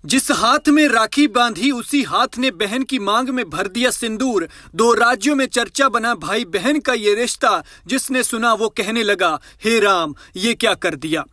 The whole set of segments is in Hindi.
जिस हाथ में राखी बांधी उसी हाथ ने बहन की मांग में भर दिया सिंदूर। दो राज्यों में चर्चा बना भाई बहन का ये रिश्ता। जिसने सुना वो कहने लगा, हे राम ये क्या कर दिया।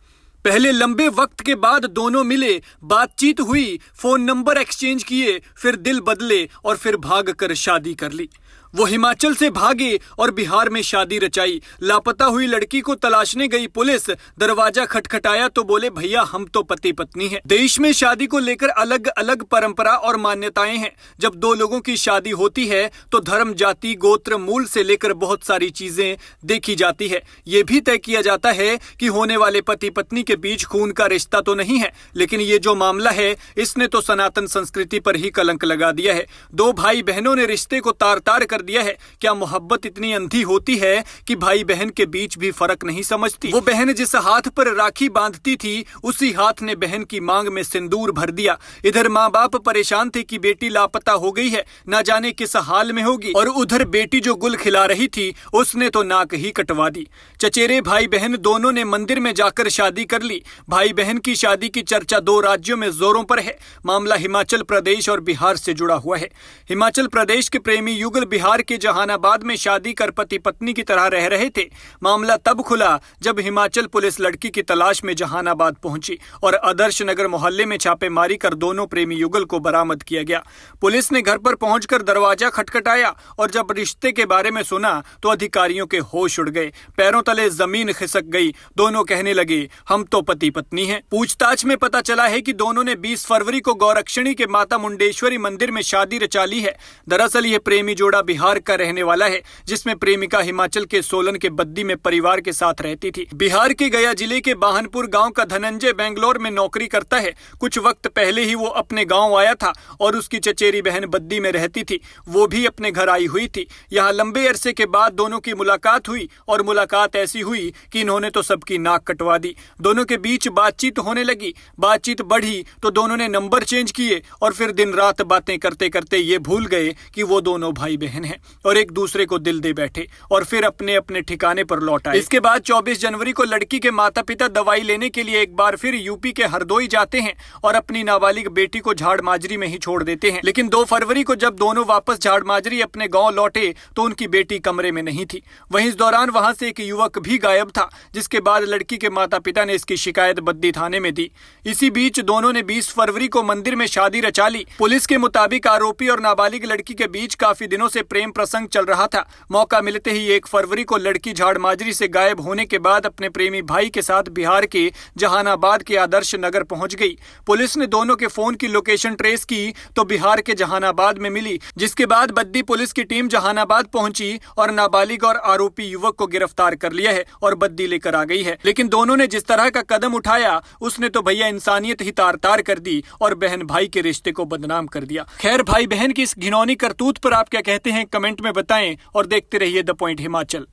पहले लंबे वक्त के बाद दोनों मिले, बातचीत हुई, फोन नंबर एक्सचेंज किए, फिर दिल बदले और फिर भाग कर शादी कर ली। वो हिमाचल से भागे और बिहार में शादी रचाई। लापता हुई लड़की को तलाशने गई पुलिस। दरवाजा खटखटाया तो बोले, भैया हम तो पति पत्नी हैं। देश में शादी को लेकर अलग अलग परंपरा और मान्यताएं हैं। जब दो लोगों की शादी होती है तो धर्म, जाति, गोत्र, मूल से लेकर बहुत सारी चीजें देखी जाती है। ये भी तय किया जाता है कि होने वाले पति पत्नी के बीच खून का रिश्ता तो नहीं है। लेकिन ये जो मामला है इसने तो सनातन संस्कृति पर ही कलंक लगा दिया है। दो भाई बहनों ने रिश्ते को तार तार कर दिया है। क्या मोहब्बत इतनी अंधी होती है कि भाई बहन के बीच भी फर्क नहीं समझती। वो बहन जिस हाथ पर राखी बांधती थी उसी हाथ ने बहन की मांग में सिंदूर भर दिया। इधर माँ बाप परेशान थे कि बेटी लापता हो गई है, ना जाने किस हाल में होगी, और उधर बेटी जो गुल खिला रही थी उसने तो नाक ही कटवा दी। चचेरे भाई बहन दोनों ने मंदिर में जाकर शादी कर ली। भाई बहन की शादी की चर्चा दो राज्यों में जोरों पर है। मामला हिमाचल प्रदेश और बिहार से जुड़ा हुआ है। हिमाचल प्रदेश के प्रेमी युगल बिहार के जहानाबाद में शादी कर पति पत्नी की तरह रह रहे थे। मामला तब खुला जब हिमाचल पुलिस लड़की की तलाश में जहानाबाद पहुंची और आदर्श नगर मोहल्ले में छापेमारी कर दोनों प्रेमी युगल को बरामद किया गया। पुलिस ने घर पर पहुंचकर दरवाजा खटखटाया और जब रिश्ते के बारे में सुना तो अधिकारियों के होश उड़ गए, पैरों तले जमीन खिसक गई। दोनों कहने लगे, हम तो पति पत्नी हैं। पूछताछ में पता चला है कि दोनों ने 20 फरवरी को गौरक्षणी के माता मुंडेश्वरी मंदिर में शादी रचा ली है। दरअसल ये प्रेमी जोड़ा बिहार का रहने वाला है, जिसमें प्रेमिका हिमाचल के सोलन के बद्दी में परिवार के साथ रहती थी। बिहार के गया जिले के बाहनपुर गांव का धनंजय बेंगलोर में नौकरी करता है। कुछ वक्त पहले ही वो अपने गांव आया था और उसकी चचेरी बहन बद्दी में रहती थी। वो भी अपने घर आई हुई थी। यहाँ लंबे अरसे के बाद दोनों की मुलाकात हुई और मुलाकात ऐसी हुई कि इन्होंने तो सबकी नाक कटवा दी। दोनों के बीच बातचीत होने लगी। बातचीत बढ़ी तो दोनों ने नंबर चेंज किए और फिर दिन रात बातें करते करते ये भूल गए कि वो दोनों भाई बहन हैं और एक दूसरे को दिल दे बैठे और फिर अपने अपने ठिकाने पर लौट आए। इसके बाद 24 जनवरी को लड़की के माता पिता दवाई लेने के लिए एक बार फिर यूपी के हरदोई जाते हैं और अपनी नाबालिग बेटी को झाड़ माजरी में ही छोड़ देते हैं। लेकिन 2 फरवरी को जब दोनों वापस झाड़ माजरी अपने गांव लौटे तो उनकी बेटी कमरे में नहीं थी। वहीं इस दौरान वहां से एक युवक भी गायब था, जिसके बाद लड़की के माता पिता ने इसकी शिकायत बद्दी थाने में दी। इसी बीच दोनों ने 20 फरवरी को मंदिर में शादी रचा ली। पुलिस के मुताबिक आरोपी और नाबालिग लड़की के बीच काफी दिनों से प्रेम प्रसंग चल रहा था। मौका मिलते ही 1 फरवरी को लड़की झाड़ माजरी से गायब होने के बाद अपने प्रेमी भाई के साथ बिहार के जहानाबाद के आदर्श नगर पहुंच गई। पुलिस ने दोनों के फोन की लोकेशन ट्रेस की तो बिहार के जहानाबाद में मिली, जिसके बाद बद्दी पुलिस की टीम जहानाबाद पहुंची और नाबालिग और आरोपी युवक को गिरफ्तार कर लिया है और बद्दी लेकर आ गई है। लेकिन दोनों ने जिस तरह का कदम उठाया उसने तो भैया इंसानियत ही तार तार कर दी और बहन भाई के रिश्ते को बदनाम कर दिया। खैर, भाई बहन की इस घिनौनी करतूत पर आप क्या कहते हैं कमेंट में बताएं और देखते रहिए द पॉइंट हिमाचल।